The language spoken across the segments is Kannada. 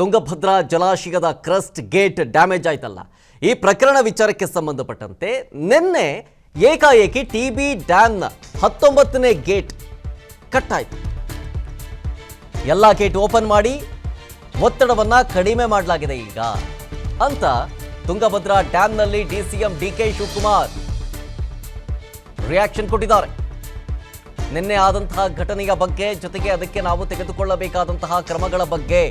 ತುಂಗಭದ್ರಾ ಜಲಾಶಯದ ಕ್ರಸ್ಟ್ ಗೇಟ್ ಡ್ಯಾಮೇಜ್ ಆಯ್ತಲ್ಲ, ಈ ಪ್ರಕರಣ ವಿಚಾರಕ್ಕೆ ಸಂಬಂಧಪಟ್ಟಂತೆ ನಿನ್ನೆ ಏಕಾಏಕಿ ಟಿಬಿ ಡ್ಯಾಮ್ನ 19ನೇ ಗೇಟ್ ಕಟ್ ಆಯಿತು. ಎಲ್ಲ ಗೇಟ್ ಓಪನ್ ಮಾಡಿ ಒತ್ತಡವನ್ನು ಕಡಿಮೆ ಮಾಡಲಾಗಿದೆ ಈಗ ಅಂತ ತುಂಗಭದ್ರಾ ಡ್ಯಾಮ್ನಲ್ಲಿ ಡಿಸಿಎಂ ಡಿಕೆ ಶಿವಕುಮಾರ್ ರಿಯಾಕ್ಷನ್ ಕೊಟ್ಟಿದ್ದಾರೆ. ನಿನ್ನೆ ಆದಂತಹ ಘಟನೆಯ ಬಗ್ಗೆ, ಜೊತೆಗೆ ಅದಕ್ಕೆ ನಾವು ತೆಗೆದುಕೊಳ್ಳಬೇಕಾದಂತಹ ಕ್ರಮಗಳ ಬಗ್ಗೆ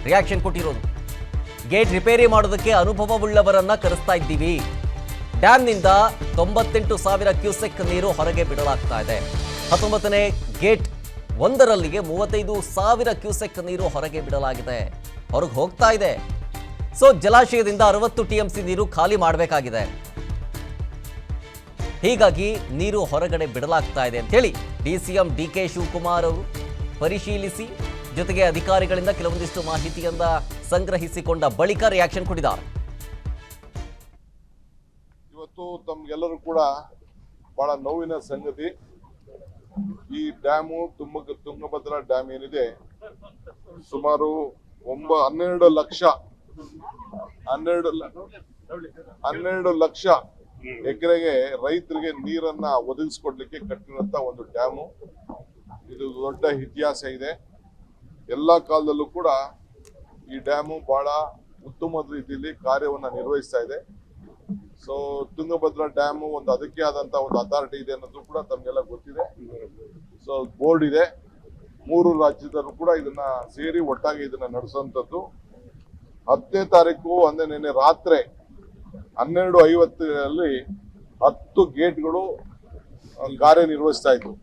ರಿಯಾಕ್ಷನ್ ಕೊಟ್ಟಿರೋದು. ಗೇಟ್ ರಿಪೇರಿ ಮಾಡೋದಕ್ಕೆ ಅನುಭವವುಳ್ಳವರನ್ನ ಕರೆಸ್ತಾ ಇದ್ದೀವಿ. ಡ್ಯಾಮ್ನಿಂದ 98,000 ಕ್ಯೂಸೆಕ್ ನೀರು ಹೊರಗೆ ಬಿಡಲಾಗ್ತಾ ಇದೆ. 19ನೇ ಗೇಟ್ ಒಂದರಲ್ಲಿಗೆ 35,000 ಕ್ಯೂಸೆಕ್ ನೀರು ಹೊರಗೆ ಬಿಡಲಾಗಿದೆ, ಹೊರಗೆ ಹೋಗ್ತಾ ಇದೆ. ಸೊ ಜಲಾಶಯದಿಂದ 60 TMC ನೀರು ಖಾಲಿ ಮಾಡಬೇಕಾಗಿದೆ. ಹೀಗಾಗಿ ನೀರು ಹೊರಗಡೆ ಬಿಡಲಾಗ್ತಾ ಇದೆ ಅಂತೇಳಿ ಡಿಸಿಎಂ ಡಿಕೆ ಶಿವಕುಮಾರ್ ಅವರು ಪರಿಶೀಲಿಸಿ, ಜೊತೆಗೆ ಅಧಿಕಾರಿಗಳಿಂದ ಕೆಲವೊಂದಿಷ್ಟು ಮಾಹಿತಿಯನ್ನ ಸಂಗ್ರಹಿಸಿಕೊಂಡ ಬಳಿಕ ರಿಯಾಕ್ಷನ್ ಕೊಟ್ಟಿದ್ದಾರೆ. ಇವತ್ತು ತಮ್ಗೆಲ್ಲರೂ ಕೂಡ ಬಹಳ ನೋವಿನ ಸಂಗತಿ. ಈ ಡ್ಯಾಮು ತುಂಗಭದ್ರಾ ಡ್ಯಾಮ್ ಏನಿದೆ, ಸುಮಾರು 12 ಲಕ್ಷ ಎಕರೆಗೆ ರೈತರಿಗೆ ನೀರನ್ನ ಒದಗಿಸ್ಕೊಡ್ಲಿಕ್ಕೆ ಕಟ್ಟಿರುವಂತ ಒಂದು ಡ್ಯಾಮು. ಇದು ದೊಡ್ಡ ಇತಿಹಾಸ ಇದೆ. ಎಲ್ಲಾ ಕಾಲದಲ್ಲೂ ಕೂಡ ಈ ಡ್ಯಾಮು ಬಹಳ ಉತ್ತಮವಾದ ರೀತಿಯಲ್ಲಿ ಕಾರ್ಯವನ್ನ ನಿರ್ವಹಿಸ್ತಾ ಇದೆ. ಸೊ ತುಂಗಭದ್ರಾ ಡ್ಯಾಮು ಒಂದು ಅದಕ್ಕೆ ಆದಂತ ಒಂದು ಅಥಾರಿಟಿ ಇದೆ ಅನ್ನೋದು ಕೂಡ ತಮ್ಗೆಲ್ಲ ಗೊತ್ತಿದೆ. ಸೊ ಬೋರ್ಡ್ ಇದೆ, 3 ರಾಜ್ಯದಲ್ಲೂ ಕೂಡ ಇದನ್ನ ಸೇರಿ ಒಟ್ಟಾಗಿ ಇದನ್ನ ನಡೆಸುವಂತದ್ದು. 10ನೇ ತಾರೀಕು ಅಂದ್ರೆ ನಿನ್ನೆ ರಾತ್ರಿ 12:50 10 ಗೇಟ್ಗಳು ಕಾರ್ಯನಿರ್ವಹಿಸ್ತಾ ಇದ್ವು.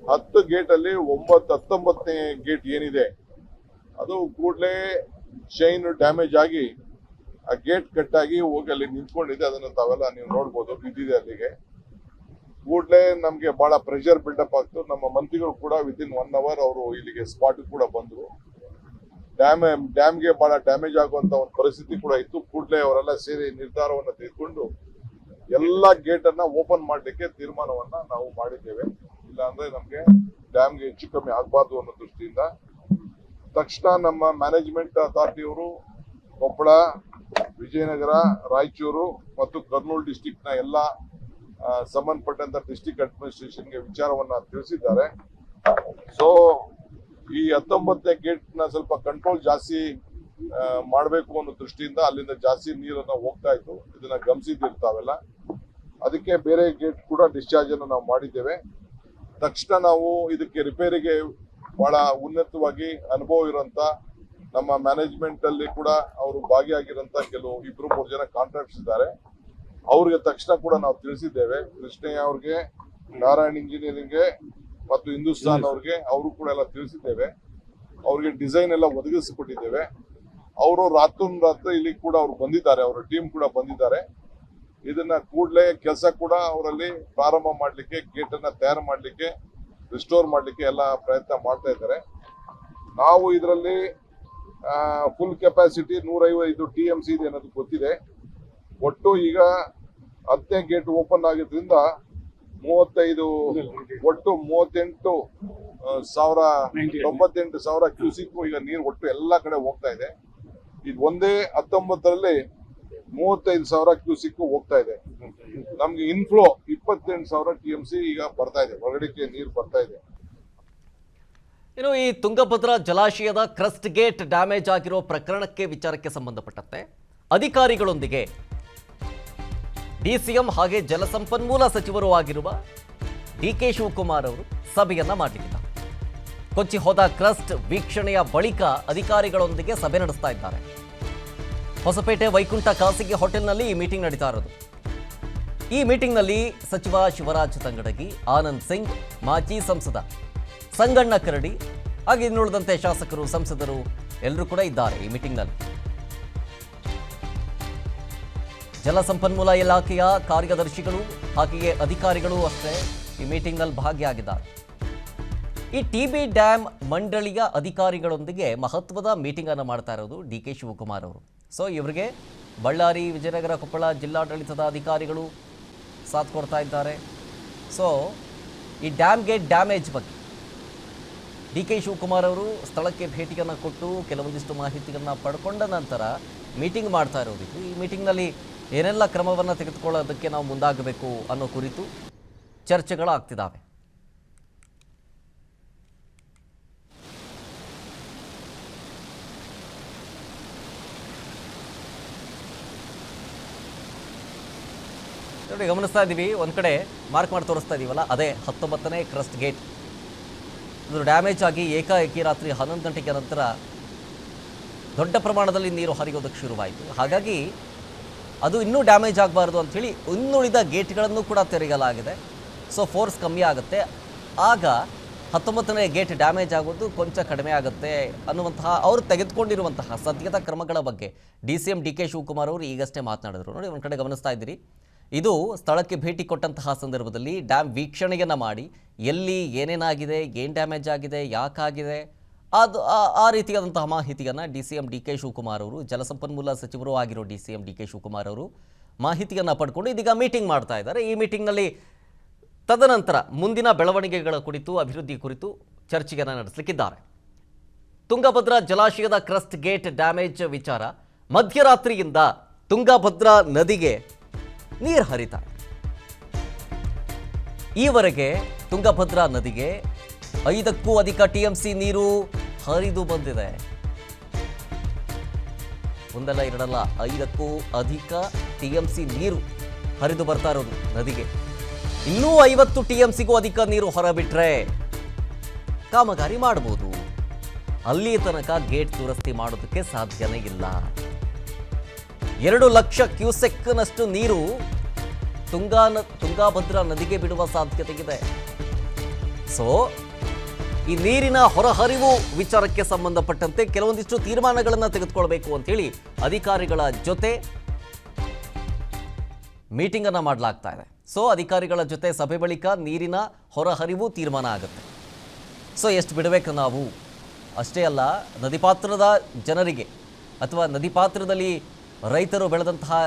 10 ಗೇಟ್ ಅಲ್ಲಿ 19ನೇ ಗೇಟ್ ಏನಿದೆ ಅದು ಕೂಡಲೇ ಚೈನ್ ಡ್ಯಾಮೇಜ್ ಆಗಿ ಆ ಗೇಟ್ ಕಟ್ ಆಗಿ ಹೋಗಿ ಅಲ್ಲಿ ನಿಂತ್ಕೊಂಡಿದೆ. ಅದನ್ನ ತಾವೆಲ್ಲ ನೀವು ನೋಡ್ಬೋದು, ಬಿದ್ದಿದೆ ಅಲ್ಲಿಗೆ. ಕೂಡಲೇ ನಮ್ಗೆ ಬಹಳ ಪ್ರೆಷರ್ ಬಿಲ್ಡಪ್ ಆಗ್ತು. ನಮ್ಮ ಮಂತ್ರಿಗಳು ಕೂಡ ವಿತಿನ್ 1 hour ಅವರು ಇಲ್ಲಿಗೆ ಸ್ಪಾಟ್ ಕೂಡ ಬಂದ್ರು. ಡ್ಯಾಮ್ಗೆ ಬಹಳ ಡ್ಯಾಮೇಜ್ ಆಗುವಂತ ಒಂದು ಪರಿಸ್ಥಿತಿ ಕೂಡ ಇತ್ತು. ಕೂಡಲೇ ಅವರೆಲ್ಲ ಸೇರಿ ನಿರ್ಧಾರವನ್ನ ತೆಗೆದುಕೊಂಡು ಎಲ್ಲಾ ಗೇಟ್ ಅನ್ನ ಓಪನ್ ಮಾಡ್ಲಿಕ್ಕೆ ತೀರ್ಮಾನವನ್ನ ನಾವು ಮಾಡಿದ್ದೇವೆ. ಇಲ್ಲ ಅಂದ್ರೆ ನಮ್ಗೆ ಡ್ಯಾಮ್ಗೆ ಹೆಚ್ಚು ಕಮ್ಮಿ ಆಗ್ಬಾರ್ದು ಅನ್ನೋ ದೃಷ್ಟಿಯಿಂದ ತಕ್ಷಣ ನಮ್ಮ ಮ್ಯಾನೇಜ್ಮೆಂಟ್ ಅಥಾರಿಟಿಯವರು ಕೊಪ್ಪಳ, ವಿಜಯನಗರ, ರಾಯಚೂರು ಮತ್ತು ಕರ್ನೂಲ್ ಡಿಸ್ಟಿಕ್ ನ ಎಲ್ಲ ಸಂಬಂಧಪಟ್ಟಂತ ಡಿಸ್ಟಿಕ್ ಅಡ್ಮಿನಿಸ್ಟ್ರೇಷನ್ಗೆ ವಿಚಾರವನ್ನ ತಿಳಿಸಿದ್ದಾರೆ. ಸೊ ಈ 19ನೇ ಗೇಟ್ ನ ಸ್ವಲ್ಪ ಕಂಟ್ರೋಲ್ ಜಾಸ್ತಿ ಮಾಡಬೇಕು ಅನ್ನೋ ದೃಷ್ಟಿಯಿಂದ ಅಲ್ಲಿಂದ ಜಾಸ್ತಿ ನೀರನ್ನ ಹೋಗ್ತಾ ಇತ್ತು. ಇದನ್ನ ಗಮನಿಸಿರ್ತಾವೆಲ್ಲ. ಅದಕ್ಕೆ ಬೇರೆ ಗೇಟ್ ಕೂಡ ಡಿಸ್ಚಾರ್ಜ್ ಅನ್ನು ನಾವು ಮಾಡಿದ್ದೇವೆ. ತಕ್ಷಣ ನಾವು ಇದಕ್ಕೆ ರಿಪೇರಿಗೆ ಬಹಳ ಉನ್ನತವಾಗಿ ಅನುಭವ ಇರುವಂತ ನಮ್ಮ ಮ್ಯಾನೇಜ್ಮೆಂಟ್ ಅಲ್ಲಿ ಕೂಡ ಅವರು ಭಾಗಿಯಾಗಿರೋಂತ ಕೆಲವು 2-3 ಜನ ಕಾಂಟ್ರಾಕ್ಟ್ಸ್ ಇದ್ದಾರೆ. ಅವ್ರಿಗೆ ತಕ್ಷಣ ಕೂಡ ನಾವು ತಿಳಿಸಿದ್ದೇವೆ. ಕೃಷ್ಣಯ್ಯ ಅವ್ರಿಗೆ, ನಾರಾಯಣ್ ಇಂಜಿನಿಯರಿಂಗ್ಗೆ ಮತ್ತು ಹಿಂದೂಸ್ತಾನ್ ಅವ್ರಿಗೆ, ಅವರು ಕೂಡ ಎಲ್ಲ ತಿಳಿಸಿದ್ದೇವೆ. ಅವ್ರಿಗೆ ಡಿಸೈನ್ ಎಲ್ಲ ಒದಗಿಸಿಕೊಟ್ಟಿದ್ದೇವೆ. ಅವರು ರಾತ್ರಿ ಇಲ್ಲಿ ಕೂಡ ಅವ್ರು ಬಂದಿದ್ದಾರೆ, ಅವರ ಟೀಮ್ ಕೂಡ ಬಂದಿದ್ದಾರೆ. ಇದನ್ನ ಕೂಡಲೇ ಕೆಲಸ ಕೂಡ ಅವರಲ್ಲಿ ಪ್ರಾರಂಭ ಮಾಡ್ಲಿಕ್ಕೆ, ಗೇಟ್ ಅನ್ನ ತಯಾರು ಮಾಡ್ಲಿಕ್ಕೆ, ರಿಸ್ಟೋರ್ ಮಾಡ್ಲಿಕ್ಕೆ ಎಲ್ಲ ಪ್ರಯತ್ನ ಮಾಡ್ತಾ ಇದ್ದಾರೆ. ನಾವು ಇದರಲ್ಲಿ ಫುಲ್ ಕೆಪಾಸಿಟಿ 105 TMC ಇದೆ ಅನ್ನೋದು ಗೊತ್ತಿದೆ. ಒಟ್ಟು ಈಗ 10ನೇ ಗೇಟ್ ಓಪನ್ ಆಗಿದ್ರಿಂದ 35 ಒಟ್ಟು 98,000 ಕ್ಯೂಸಿಕ್ ಈಗ ನೀರು ಒಟ್ಟು ಎಲ್ಲಾ ಕಡೆ ಹೋಗ್ತಾ ಇದೆ. ಇದು ಒಂದೇ 19ರಲ್ಲಿ 35,000 ಕ್ಯೂಸಿಕ್ ಹೋಗ್ತಾ ಇದೆ. ನಮ್ಗೆ ಇನ್ಫ್ಲೋ 28,000 TMC ಈಗ ಬರ್ತಾ ಇದೆ, ಹೊರಗಡೆಗೆ ನೀರು ಬರ್ತಾ ಇದೆ. ಇನ್ನು ಈ ತುಂಗಭದ್ರಾ ಜಲಾಶಯದ ಕ್ರಸ್ಟ್ ಗೇಟ್ ಡ್ಯಾಮೇಜ್ ಆಗಿರೋ ಪ್ರಕರಣಕ್ಕೆ ವಿಚಾರಕ್ಕೆ ಸಂಬಂಧಪಟ್ಟಂತೆ ಅಧಿಕಾರಿಗಳೊಂದಿಗೆ ಡಿಸಿಎಂ ಹಾಗೆ ಜಲಸಂಪನ್ಮೂಲ ಸಚಿವರು ಆಗಿರುವ ಡಿಕೆ ಶಿವಕುಮಾರ್ ಅವರು ಸಭೆಯನ್ನ ಮಾಡಲಿದ್ದಾರೆ. ಕೊಚ್ಚಿ ಹೋದ ಕ್ರಸ್ಟ್ ವೀಕ್ಷಣೆಯ ಬಳಿಕ ಅಧಿಕಾರಿಗಳೊಂದಿಗೆ ಸಭೆ ನಡೆಸ್ತಾ ಇದ್ದಾರೆ. ಹೊಸಪೇಟೆ ವೈಕುಂಠ ಖಾಸಗಿ ಹೋಟೆಲ್ನಲ್ಲಿ ಈ ಮೀಟಿಂಗ್ ನಡೀತಾ ಇರೋದು. ಈ ಮೀಟಿಂಗ್ನಲ್ಲಿ ಸಚಿವ ಶಿವರಾಜ್ ತಂಗಡಗಿ, ಆನಂದ್ ಸಿಂಗ್, ಮಾಜಿ ಸಂಸದ ಸಂಗಣ್ಣ ಕರಡಿ ಹಾಗೆ ಇನ್ನುಳಿದಂತೆ ಶಾಸಕರು, ಸಂಸದರು ಎಲ್ಲರೂ ಕೂಡ ಇದ್ದಾರೆ ಈ ಮೀಟಿಂಗ್ನಲ್ಲಿ. ಜಲಸಂಪನ್ಮೂಲ ಇಲಾಖೆಯ ಕಾರ್ಯದರ್ಶಿಗಳು ಹಾಗೆಯೇ ಅಧಿಕಾರಿಗಳು ಅಷ್ಟೇ ಈ ಮೀಟಿಂಗ್ನಲ್ಲಿ ಭಾಗಿಯಾಗಿದ್ದಾರೆ. ಈ ಟಿಬಿ ಡ್ಯಾಮ್ ಮಂಡಳಿಯ ಅಧಿಕಾರಿಗಳೊಂದಿಗೆ ಮಹತ್ವದ ಮೀಟಿಂಗ್ ಅನ್ನು ಮಾಡ್ತಾ ಇರೋದು ಡಿಕೆ ಶಿವಕುಮಾರ್ ಅವರು. ಸೊ ಇವರಿಗೆ ಬಳ್ಳಾರಿ, ವಿಜಯನಗರ, ಕೊಪ್ಪಳ ಜಿಲ್ಲಾಡಳಿತದ ಅಧಿಕಾರಿಗಳು ಸಾಥ್ ಕೊಡ್ತಾ ಇದ್ದಾರೆ. ಸೊ ಈ ಡ್ಯಾಮ್ಗೆ ಡ್ಯಾಮೇಜ್ ಬಗ್ಗೆ ಡಿ ಕೆ ಶಿವಕುಮಾರ್ ಅವರು ಸ್ಥಳಕ್ಕೆ ಭೇಟಿಯನ್ನು ಕೊಟ್ಟು ಕೆಲವೊಂದಿಷ್ಟು ಮಾಹಿತಿಯನ್ನು ಪಡ್ಕೊಂಡ ನಂತರ ಮೀಟಿಂಗ್ ಮಾಡ್ತಾ ಇರೋದಿತ್ತು. ಈ ಮೀಟಿಂಗ್ನಲ್ಲಿ ಏನೆಲ್ಲ ಕ್ರಮವನ್ನು ತೆಗೆದುಕೊಳ್ಳೋದಕ್ಕೆ ನಾವು ಮುಂದಾಗಬೇಕು ಅನ್ನೋ ಕುರಿತು ಚರ್ಚೆಗಳಾಗ್ತಿದ್ದಾವೆ. ನೋಡಿ, ಗಮನಿಸ್ತಾ ಇದ್ದೀವಿ, ಒಂದು ಕಡೆ ಮಾರ್ಕ್ ಮಾಡಿ ತೋರಿಸ್ತಾ ಇದ್ದೀವಲ್ಲ, ಅದೇ 19ನೇ ಕ್ರಸ್ಟ್ ಗೇಟ್. ಇದು ಡ್ಯಾಮೇಜ್ ಆಗಿ ಏಕಾಏಕಿ ರಾತ್ರಿ 11 ಗಂಟೆಗೆ ನಂತರ ದೊಡ್ಡ ಪ್ರಮಾಣದಲ್ಲಿ ನೀರು ಹರಿಯೋದಕ್ಕೆ ಶುರುವಾಯಿತು. ಹಾಗಾಗಿ ಅದು ಇನ್ನೂ ಡ್ಯಾಮೇಜ್ ಆಗಬಾರ್ದು ಅಂಥೇಳಿ ಇನ್ನುಳಿದ ಗೇಟ್ಗಳನ್ನು ಕೂಡ ತೆರೆಯಲಾಗಿದೆ. ಸೊ ಫೋರ್ಸ್ ಕಮ್ಮಿ ಆಗುತ್ತೆ, ಆಗ 19ನೇ ಗೇಟ್ ಡ್ಯಾಮೇಜ್ ಆಗೋದು ಕೊಂಚ ಕಡಿಮೆ ಆಗುತ್ತೆ ಅನ್ನುವಂತಹ ಅವರು ತೆಗೆದುಕೊಂಡಿರುವಂತಹ ಸದ್ಯದ ಕ್ರಮಗಳ ಬಗ್ಗೆ DCM ಡಿ ಕೆ ಶಿವಕುಮಾರ್ ಅವರು ಈಗಷ್ಟೇ ಮಾತನಾಡಿದ್ರು. ನೋಡಿ, ಒಂದು ಕಡೆ ಗಮನಿಸ್ತಾ ಇದ್ದೀರಿ, ಇದು ಸ್ಥಳಕ್ಕೆ ಭೇಟಿ ಕೊಟ್ಟಂತಹ ಸಂದರ್ಭದಲ್ಲಿ ಡ್ಯಾಮ್ ವೀಕ್ಷಣೆಯನ್ನು ಮಾಡಿ ಎಲ್ಲಿ ಏನೇನಾಗಿದೆ, ಏನು ಡ್ಯಾಮೇಜ್ ಆಗಿದೆ, ಯಾಕಾಗಿದೆ, ಅದು ಆ ರೀತಿಯಾದಂತಹ ಮಾಹಿತಿಯನ್ನು DCM ಡಿ ಕೆ ಶಿವಕುಮಾರ್ ಅವರು, ಜಲಸಂಪನ್ಮೂಲ ಸಚಿವರು ಆಗಿರೋ DCM ಡಿ ಕೆ ಶಿವಕುಮಾರ್ ಅವರು ಮಾಹಿತಿಯನ್ನು ಪಡ್ಕೊಂಡು ಇದೀಗ ಮೀಟಿಂಗ್ ಮಾಡ್ತಾ ಇದ್ದಾರೆ. ಈ ಮೀಟಿಂಗ್ನಲ್ಲಿ ತದನಂತರ ಮುಂದಿನ ಬೆಳವಣಿಗೆಗಳ ಕುರಿತು, ಅಭಿವೃದ್ಧಿ ಕುರಿತು ಚರ್ಚೆಯನ್ನು ನಡೆಸಲಿಕ್ಕಿದ್ದಾರೆ. ತುಂಗಭದ್ರಾ ಜಲಾಶಯದ ಕ್ರಸ್ಟ್ ಗೇಟ್ ಡ್ಯಾಮೇಜ್ ವಿಚಾರ, ಮಧ್ಯರಾತ್ರಿಯಿಂದ ತುಂಗಭದ್ರಾ ನದಿಗೆ ನೀರು ಹರಿತಾ ಇದೆ. ಈವರೆಗೆ ತುಂಗಭದ್ರಾ ನದಿಗೆ 5ಕ್ಕೂ ಅಧಿಕ TMC ನೀರು ಹರಿದು ಬಂದಿದೆ. ಒಂದಲ್ಲ ಎರಡಲ್ಲ, 5ಕ್ಕೂ ಅಧಿಕ TMC ನೀರು ಹರಿದು ಬರ್ತಾ ಇರೋದು ನದಿಗೆ. ಇನ್ನೂ 50 TMCಗೂ ಅಧಿಕ ನೀರು ಹೊರಬಿಟ್ರೆ ಕಾಮಗಾರಿ ಮಾಡಬಹುದು. ಅಲ್ಲಿ ತನಕ ಗೇಟ್ ದುರಸ್ತಿ ಮಾಡೋದಕ್ಕೆ ಸಾಧ್ಯನೇ ಇಲ್ಲ. 2 ಲಕ್ಷ ಕ್ಯೂಸೆಕ್ನಷ್ಟು ನೀರು ತುಂಗಾಭದ್ರಾ ನದಿಗೆ ಬಿಡುವ ಸಾಧ್ಯತೆ ಇದೆ. ಸೊ ಈ ನೀರಿನ ಹೊರಹರಿವು ವಿಚಾರಕ್ಕೆ ಸಂಬಂಧಪಟ್ಟಂತೆ ಕೆಲವೊಂದಿಷ್ಟು ತೀರ್ಮಾನಗಳನ್ನು ತೆಗೆದುಕೊಳ್ಬೇಕು ಅಂತೇಳಿ ಅಧಿಕಾರಿಗಳ ಜೊತೆ ಮೀಟಿಂಗ್ ಅನ್ನು ಮಾಡಲಾಗ್ತಾ ಇದೆ. ಸೊ ಅಧಿಕಾರಿಗಳ ಜೊತೆ ಸಭೆ ಬಳಿಕ ನೀರಿನ ಹೊರಹರಿವು ತೀರ್ಮಾನ ಆಗುತ್ತೆ. ಸೊ ಎಷ್ಟು ಬಿಡಬೇಕು ನಾವು, ಅಷ್ಟೇ ಅಲ್ಲ, ನದಿ ಪಾತ್ರದ ಜನರಿಗೆ ಅಥವಾ ನದಿ ಪಾತ್ರದಲ್ಲಿ ರೈತರು ಬೆಳೆದಂತಹ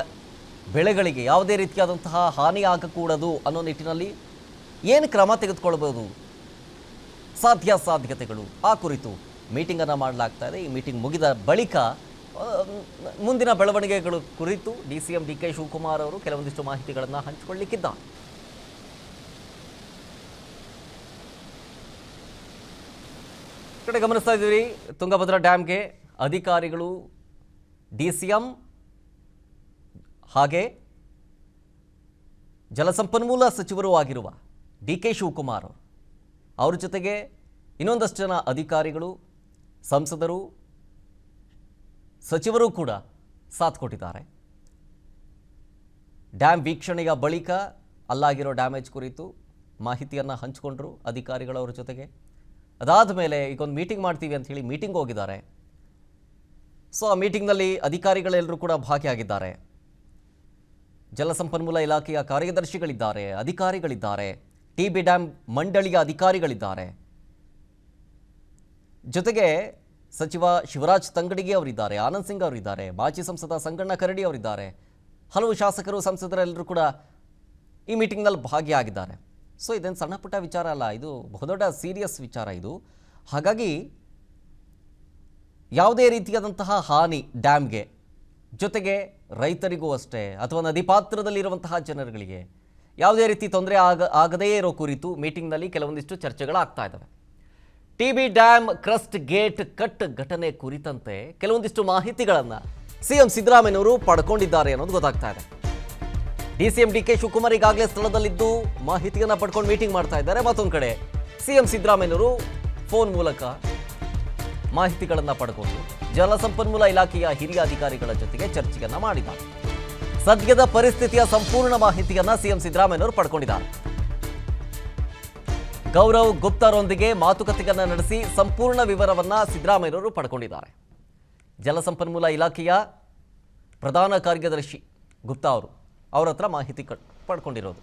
ಬೆಳೆಗಳಿಗೆ ಯಾವುದೇ ರೀತಿಯಾದಂತಹ ಹಾನಿ ಆಗಕೂಡದು ಅನ್ನೋ ನಿಟ್ಟಿನಲ್ಲಿ ಏನು ಕ್ರಮ ತೆಗೆದುಕೊಳ್ಬೋದು, ಸಾಧ್ಯತೆಗಳು, ಆ ಕುರಿತು ಮೀಟಿಂಗನ್ನು ಮಾಡಲಾಗ್ತಾ ಇದೆ. ಈ ಮೀಟಿಂಗ್ ಮುಗಿದ ಬಳಿಕ ಮುಂದಿನ ಬೆಳವಣಿಗೆಗಳು ಕುರಿತು DCM ಡಿ ಕೆ ಶಿವಕುಮಾರ್ ಅವರು ಕೆಲವೊಂದಿಷ್ಟು ಮಾಹಿತಿಗಳನ್ನು ಹಂಚಿಕೊಳ್ಳಲಿಕ್ಕಿದ್ದಾರೆ. ಕಡೆ ಗಮನಿಸ್ತಾ ಇದ್ದೀವಿ, ತುಂಗಭದ್ರಾ ಡ್ಯಾಮ್ಗೆ ಅಧಿಕಾರಿಗಳು DCM ಹಾಗೆ ಜಲಸಂಪನ್ಮೂಲ ಸಚಿವರು ಆಗಿರುವ ಡಿ ಕೆ ಶಿವಕುಮಾರ್ ಅವ್ರ ಜೊತೆಗೆ ಇನ್ನೊಂದಷ್ಟು ಜನ ಅಧಿಕಾರಿಗಳು, ಸಂಸದರು, ಸಚಿವರು ಕೂಡ ಸಾಥ್ ಕೊಟ್ಟಿದ್ದಾರೆ. ಡ್ಯಾಮ್ ವೀಕ್ಷಣೆಯ ಬಳಿಕ ಅಲ್ಲಾಗಿರೋ ಡ್ಯಾಮೇಜ್ ಕುರಿತು ಮಾಹಿತಿಯನ್ನು ಹಂಚಿಕೊಂಡ್ರು ಅಧಿಕಾರಿಗಳವ್ರ ಜೊತೆಗೆ. ಅದಾದ ಮೇಲೆ ಈಗೊಂದು ಮೀಟಿಂಗ್ ಮಾಡ್ತೀವಿ ಅಂತ ಹೇಳಿ ಮೀಟಿಂಗ್ ಹೋಗಿದ್ದಾರೆ. ಸೊ ಆ ಮೀಟಿಂಗ್ನಲ್ಲಿ ಅಧಿಕಾರಿಗಳೆಲ್ಲರೂ ಕೂಡ ಭಾಗಿಯಾಗಿದ್ದಾರೆ. ಜಲಸಂಪನ್ಮೂಲ ಇಲಾಖೆಯ ಕಾರ್ಯದರ್ಶಿಗಳಿದ್ದಾರೆ, ಅಧಿಕಾರಿಗಳಿದ್ದಾರೆ, TB ಡ್ಯಾಮ್ ಮಂಡಳಿಯ ಅಧಿಕಾರಿಗಳಿದ್ದಾರೆ, ಜೊತೆಗೆ ಸಚಿವ ಶಿವರಾಜ್ ತಂಗಡಗಿ ಅವರಿದ್ದಾರೆ, ಆನಂದ್ ಸಿಂಗ್ ಅವರಿದ್ದಾರೆ, ಮಾಜಿ ಸಂಸದ ಸಂಗಣ್ಣ ಕರಡಿ ಅವರಿದ್ದಾರೆ, ಹಲವು ಶಾಸಕರು, ಸಂಸದರೆಲ್ಲರೂ ಕೂಡ ಈ ಮೀಟಿಂಗ್ನಲ್ಲಿ ಭಾಗಿಯಾಗಿದ್ದಾರೆ. ಸೊ ಇದೇನು ಸಣ್ಣ ಪುಟ್ಟ ವಿಚಾರ ಅಲ್ಲ, ಇದು ಬಹುದೊಡ್ಡ ಸೀರಿಯಸ್ ವಿಚಾರ ಇದು. ಹಾಗಾಗಿ ಯಾವುದೇ ರೀತಿಯಾದಂತಹ ಹಾನಿ ಡ್ಯಾಮ್ಗೆ, ಜೊತೆಗೆ ರೈತರಿಗೂ ಅಷ್ಟೇ ಅಥವಾ ನದಿ ಪಾತ್ರದಲ್ಲಿರುವಂತಹ ಜನರುಗಳಿಗೆ ಯಾವುದೇ ರೀತಿ ತೊಂದರೆ ಆಗದೇ ಇರೋ ಕುರಿತು ಮೀಟಿಂಗ್ನಲ್ಲಿ ಕೆಲವೊಂದಿಷ್ಟು ಚರ್ಚೆಗಳಾಗ್ತಾ ಇದ್ದಾವೆ. TB dam crest gate cut ಘಟನೆ ಕುರಿತಂತೆ ಕೆಲವೊಂದಿಷ್ಟು ಮಾಹಿತಿಗಳನ್ನು CM ಸಿದ್ದರಾಮಯ್ಯನವರು ಪಡ್ಕೊಂಡಿದ್ದಾರೆ ಅನ್ನೋದು ಗೊತ್ತಾಗ್ತಾ ಇದೆ. DCM ಡಿ ಕೆ ಶಿವಕುಮಾರ್ ಈಗಾಗಲೇ ಸ್ಥಳದಲ್ಲಿದ್ದು ಮಾಹಿತಿಯನ್ನು ಪಡ್ಕೊಂಡು ಮೀಟಿಂಗ್ ಮಾಡ್ತಾ ಇದ್ದಾರೆ. ಮತ್ತೊಂದು ಕಡೆ CM ಸಿದ್ದರಾಮಯ್ಯನವರು ಫೋನ್ ಮೂಲಕ ಮಾಹಿತಿಗಳನ್ನು ಪಡ್ಕೊಂಡು ಜಲಸಂಪನ್ಮೂಲ ಇಲಾಖೆಯ ಹಿರಿಯ ಅಧಿಕಾರಿಗಳ ಜೊತೆಗೆ ಚರ್ಚೆಯನ್ನು ಮಾಡಿದ್ದಾರೆ. ಸದ್ಯದ ಪರಿಸ್ಥಿತಿಯ ಸಂಪೂರ್ಣ ಮಾಹಿತಿಯನ್ನು CM ಸಿದ್ದರಾಮಯ್ಯನವರು ಪಡ್ಕೊಂಡಿದ್ದಾರೆ. ಗೌರವ್ ಗುಪ್ತಾರೊಂದಿಗೆ ಮಾತುಕತೆಯನ್ನು ನಡೆಸಿ ಸಂಪೂರ್ಣ ವಿವರವನ್ನು ಸಿದ್ದರಾಮಯ್ಯನವರು ಪಡ್ಕೊಂಡಿದ್ದಾರೆ. ಜಲಸಂಪನ್ಮೂಲ ಇಲಾಖೆಯ ಪ್ರಧಾನ ಕಾರ್ಯದರ್ಶಿ ಗುಪ್ತಾ ಅವ್ರ ಹತ್ರ ಮಾಹಿತಿ ಪಡ್ಕೊಂಡಿರೋದು.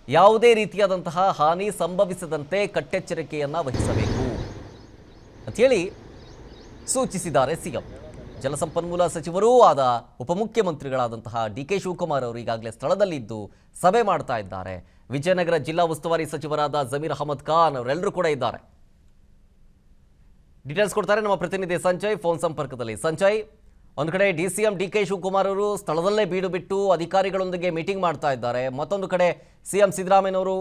ಯಾವುದೇ ರೀತಿಯಾದಂತಹ ಹಾನಿ ಸಂಭವಿಸದಂತೆ ಕಟ್ಟೆಚ್ಚರಿಕೆಯನ್ನು ವಹಿಸಬೇಕು ಅಂಥೇಳಿ ಸೂಚಿಸಿದ್ದಾರೆ CM. ಜಲಸಂಪನ್ಮೂಲ ಸಚಿವರೂ ಆದ ಉಪಮುಖ್ಯಮಂತ್ರಿಗಳಾದಂತಹ ಡಿ ಕೆ ಶಿವಕುಮಾರ್ ಅವರು ಈಗಾಗಲೇ ಸ್ಥಳದಲ್ಲಿದ್ದು ಸಭೆ ಮಾಡ್ತಾ ಇದ್ದಾರೆ. ವಿಜಯನಗರ ಜಿಲ್ಲಾ ಉಸ್ತುವಾರಿ ಸಚಿವರಾದ ಜಮೀರ್ ಅಹಮದ್ ಖಾನ್ ಅವರೆಲ್ಲರೂ ಕೂಡ ಇದ್ದಾರೆ. ಡೀಟೇಲ್ಸ್ ಕೊಡ್ತಾರೆ ನಮ್ಮ ಪ್ರತಿನಿಧಿ ಸಂಜಯ್ ಫೋನ್ ಸಂಪರ್ಕದಲ್ಲಿ. ಸಂಜಯ್, ಒಂದು ಕಡೆ DCM DK ಶಿವಕುಮಾರ್ ಅವರು ಸ್ಥಳದಲ್ಲೇ ಬೀಡು ಬಿಟ್ಟು ಅಧಿಕಾರಿಗಳೊಂದಿಗೆ ಮೀಟಿಂಗ್ ಮಾಡ್ತಾ ಇದ್ದಾರೆ. ಮತ್ತೊಂದು ಕಡೆ CM ಸಿದ್ದರಾಮಯ್ಯನವರು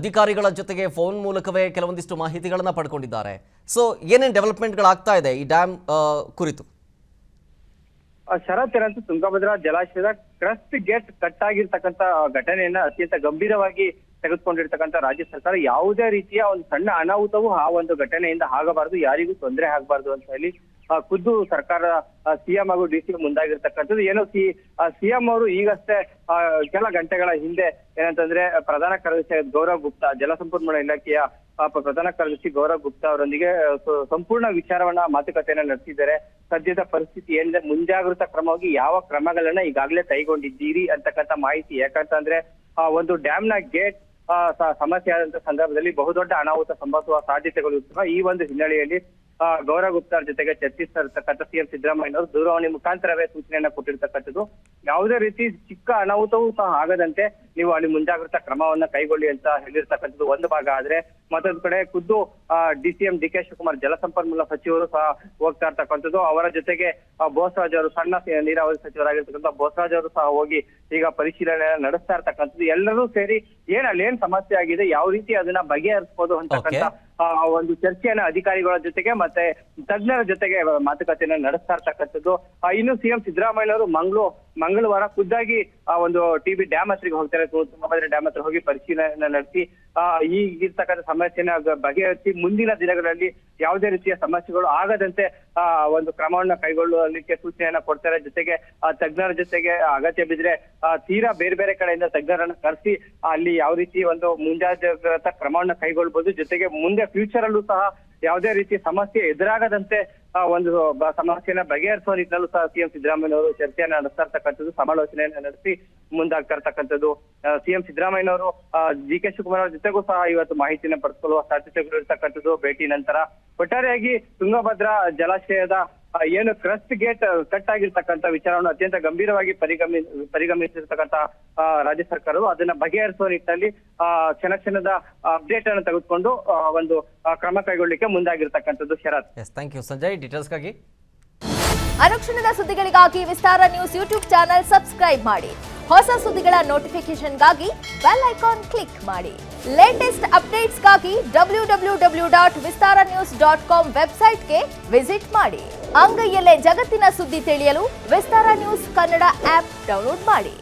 ಅಧಿಕಾರಿಗಳ ಜೊತೆಗೆ ಫೋನ್ ಮೂಲಕವೇ ಕೆಲವೊಂದಿಷ್ಟು ಮಾಹಿತಿಗಳನ್ನು ಪಡ್ಕೊಂಡಿದ್ದಾರೆ. ಸೊ ಏನೇನು ಡೆವಲಪ್ಮೆಂಟ್ಗಳಾಗ್ತಾ ಇದೆ ಈ ಡ್ಯಾಮ್ ಕುರಿತು? ಶರತ್ ಏನಂತೂ ತುಂಗಭದ್ರಾ ಜಲಾಶಯದ ಕ್ರಸ್ಟ್ ಗೇಟ್ ಕಟ್ ಆಗಿರ್ತಕ್ಕಂಥ ಘಟನೆಯನ್ನ ಅತ್ಯಂತ ಗಂಭೀರವಾಗಿ ತೆಗೆದುಕೊಂಡಿರ್ತಕ್ಕಂಥ ರಾಜ್ಯ ಸರ್ಕಾರ ಯಾವುದೇ ರೀತಿಯ ಒಂದು ಸಣ್ಣ ಅನಾಹುತವೂ ಆ ಒಂದು ಘಟನೆಯಿಂದ ಆಗಬಾರದು, ಯಾರಿಗೂ ತೊಂದರೆ ಆಗಬಾರ್ದು ಅಂತ ಹೇಳಿ ಖುದ್ದು ಸರ್ಕಾರ CM ಹಾಗೂ DCM ಮುಂದಾಗಿರ್ತಕ್ಕಂಥದ್ದು. ಏನೋ CM ಅವರು ಈಗಷ್ಟೇ ಕೆಲ ಗಂಟೆಗಳ ಹಿಂದೆ ಏನಂತಂದ್ರೆ ಪ್ರಧಾನ ಕಾರ್ಯದರ್ಶಿ ಗೌರವ್ ಗುಪ್ತಾ, ಜಲಸಂಪನ್ಮೂಲ ಇಲಾಖೆಯ ಪ್ರಧಾನ ಕಾರ್ಯದರ್ಶಿ ಗೌರವ್ ಗುಪ್ತಾ ಅವರೊಂದಿಗೆ ಸಂಪೂರ್ಣ ವಿಚಾರವನ್ನ ಮಾತುಕತೆಯನ್ನ ನಡೆಸಿದ್ದಾರೆ. ಸದ್ಯದ ಪರಿಸ್ಥಿತಿ ಏನಿದೆ, ಮುಂಜಾಗ್ರತಾ ಕ್ರಮವಾಗಿ ಯಾವ ಕ್ರಮಗಳನ್ನ ಈಗಾಗಲೇ ಕೈಗೊಂಡಿದ್ದೀರಿ ಅಂತಕ್ಕಂಥ ಮಾಹಿತಿ. ಯಾಕಂತಂದ್ರೆ ಒಂದು ಡ್ಯಾಮ್ ನ ಗೇಟ್ ಸಮಸ್ಯೆ ಆದಂತ ಸಂದರ್ಭದಲ್ಲಿ ಬಹುದೊಡ್ಡ ಅನಾಹುತ ಸಂಭವಿಸುವ ಸಾಧ್ಯತೆಗಳು ಇರ್ತವೆ. ಈ ಒಂದು ಹಿನ್ನೆಲೆಯಲ್ಲಿ ಗೌರವ್ ಗುಪ್ತಾ ಜೊತೆಗೆ ಚರ್ಚಿಸ್ತಾ ಇರ್ತಕ್ಕಂಥ CM ಸಿದ್ದರಾಮಯ್ಯನವರು ದೂರವಾಣಿ ಮುಖಾಂತರವೇ ಸೂಚನೆಯನ್ನ ಕೊಟ್ಟಿರ್ತಕ್ಕಂಥದ್ದು. ಯಾವುದೇ ರೀತಿ ಚಿಕ್ಕ ಅನಾಹುತವೂ ಸಹ ಆಗದಂತೆ ನೀವು ಅಲ್ಲಿ ಮುಂಜಾಗ್ರತಾ ಕ್ರಮವನ್ನ ಕೈಗೊಳ್ಳಿ ಅಂತ ಹೇಳಿರ್ತಕ್ಕಂಥದ್ದು ಒಂದು ಭಾಗ. ಆದ್ರೆ ಮತ್ತೊಂದು ಕಡೆ ಖುದ್ದು DCM DK ಶಿವಕುಮಾರ್ ಜಲಸಂಪನ್ಮೂಲ ಸಚಿವರು ಸಹ ಹೋಗ್ತಾ ಇರ್ತಕ್ಕಂಥದ್ದು. ಅವರ ಜೊತೆಗೆ ಬೋಸರಾಜ್ ಅವರು, ಸಣ್ಣ ನೀರಾವರಿ ಸಚಿವರಾಗಿರ್ತಕ್ಕಂಥ ಬೋಸರಾಜ್ ಅವರು ಸಹ ಹೋಗಿ ಈಗ ಪರಿಶೀಲನೆ ನಡೆಸ್ತಾ ಇರ್ತಕ್ಕಂಥದ್ದು. ಎಲ್ಲರೂ ಸೇರಿ ಅಲ್ಲೇನ್ ಸಮಸ್ಯೆ ಆಗಿದೆ, ಯಾವ ರೀತಿ ಅದನ್ನ ಬಗೆಹರಿಸಬಹುದು ಅಂತಕ್ಕಂಥ ಒಂದು ಚರ್ಚೆಯನ್ನ ಅಧಿಕಾರಿಗಳ ಜೊತೆಗೆ ಮತ್ತೆ ತಜ್ಞರ ಜೊತೆಗೆ ಮಾತುಕತೆಯನ್ನ ನಡೆಸ್ತಾ ಇರ್ತಕ್ಕಂಥದ್ದು. ಇನ್ನು CM ಸಿದ್ದರಾಮಯ್ಯನವರು ಮಂಗಳವಾರ ಖುದ್ದಾಗಿ ಒಂದು TB ಡ್ಯಾಮ್ ಹತ್ರಿಗೆ ಹೋಗ್ತಾರೆ. ತುಂಗಭದ್ರಾ ಡ್ಯಾಮ್ ಹತ್ರ ಹೋಗಿ ಪರಿಶೀಲನೆ ನಡೆಸಿ ಈಗಿರ್ತಕ್ಕಂಥ ಸಮಸ್ಯೆನ ಬಗೆಹರಿಸಿ ಮುಂದಿನ ದಿನಗಳಲ್ಲಿ ಯಾವುದೇ ರೀತಿಯ ಸಮಸ್ಯೆಗಳು ಆಗದಂತೆ ಒಂದು ಕ್ರಮವನ್ನ ಕೈಗೊಳ್ಳಲಿಕ್ಕೆ ಸೂಚನೆಯನ್ನ ಕೊಡ್ತಾರೆ. ಜೊತೆಗೆ ತಜ್ಞರ ಜೊತೆಗೆ ಅಗತ್ಯ ಬಿದ್ರೆ ತೀರಾ ಬೇರೆ ಬೇರೆ ಕಡೆಯಿಂದ ತಜ್ಞರನ್ನ ಕರೆಸಿ ಅಲ್ಲಿ ಯಾವ ರೀತಿ ಒಂದು ಮುಂಜಾಗ್ರತಾ ಕ್ರಮವನ್ನ ಕೈಗೊಳ್ಬಹುದು. ಜೊತೆಗೆ ಮುಂದೆ ಫ್ಯೂಚರ್ ಅಲ್ಲೂ ಸಹ ಯಾವುದೇ ರೀತಿಯ ಸಮಸ್ಯೆ ಎದುರಾಗದಂತೆ ಒಂದು ಸಮಸ್ಯೆನ ಬಗೆಹರಿಸುವ ನಿಟ್ಟಿನಲ್ಲೂ ಸಹ CM ಸಿದ್ದರಾಮಯ್ಯನವರು ಚರ್ಚೆಯನ್ನ ನಡೆಸ್ತಾ ಇರ್ತಕ್ಕಂಥದ್ದು, ಸಮಾಲೋಚನೆಯನ್ನ ನಡೆಸಿ ಮುಂದಾಗ್ತಾ ಇರ್ತಕ್ಕಂಥದ್ದು. CM ಸಿದ್ದರಾಮಯ್ಯನವರು DK ಶಿವಕುಮಾರ್ ಅವರ ಜೊತೆಗೂ ಸಹ ಇವತ್ತು ಮಾಹಿತಿಯನ್ನು ಪಡೆದುಕೊಳ್ಳುವ ಸಾಧ್ಯತೆಗಳು ಇರ್ತಕ್ಕಂಥದ್ದು ಭೇಟಿ ನಂತರ. ಒಟ್ಟಾರೆಯಾಗಿ ತುಂಗಭದ್ರಾ ಜಲಾಶಯದ ಏನು ಕ್ರಸ್ಟ್ ಗೇಟ್ ಕಟ್ ಆಗಿರ್ತಕ್ಕಂಥ ವಿಚಾರವನ್ನು ಅತ್ಯಂತ ಗಂಭೀರವಾಗಿ ಪರಿಗಣಿಸಿರ್ತಕ್ಕಂಥ ರಾಜ್ಯ ಸರ್ಕಾರವು ಅದನ್ನ ಬಗೆಹರಿಸುವ ನಿಟ್ಟಿನಲ್ಲಿ ಕ್ಷಣದ ಅಪ್ಡೇಟ್ ಅನ್ನು ತೆಗೆದುಕೊಂಡು ಒಂದು ಕ್ರಮ ಕೈಗೊಳ್ಳಲಿಕ್ಕೆ ಮುಂದಾಗಿರ್ತಕ್ಕಂಥದ್ದು. ಶರತ್, ಥ್ಯಾಂಕ್ ಯು ಸಂಜಯ್ ಡೀಟೇಲ್ಸ್ಗಾಗಿ. ಅನುಕ್ಷಣದ ಸುದ್ದಿಗಳಿಗಾಗಿ ವಿಸ್ತಾರ ನ್ಯೂಸ್ ಯೂಟ್ಯೂಬ್ ಚಾನೆಲ್ ಸಬ್ಸ್ಕ್ರೈಬ್ ಮಾಡಿ. ಹೊಸ ಸುದ್ದಿಗಳ ನೋಟಿಫಿಕೇಶನ್ಗಾಗಿ ಬೆಲ್ ಐಕಾನ್ ಕ್ಲಿಕ್ ಮಾಡಿ. ಲೇಟೆಸ್ಟ್ ಅಪ್ಡೇಟ್ಸ್ಗಾಗಿ www.vistaranews.com ವೆಬ್ಸೈಟ್ಗೆ ವಿಸಿಟ್ ಮಾಡಿ. ಅಂಗೈಯಲ್ಲೇ ಜಗತ್ತಿನ ಸುದ್ದಿ ತಿಳಿಯಲು ವಿಸ್ತಾರ ನ್ಯೂಸ್ ಕನ್ನಡ ಆಪ್ ಡೌನ್ಲೋಡ್ ಮಾಡಿ.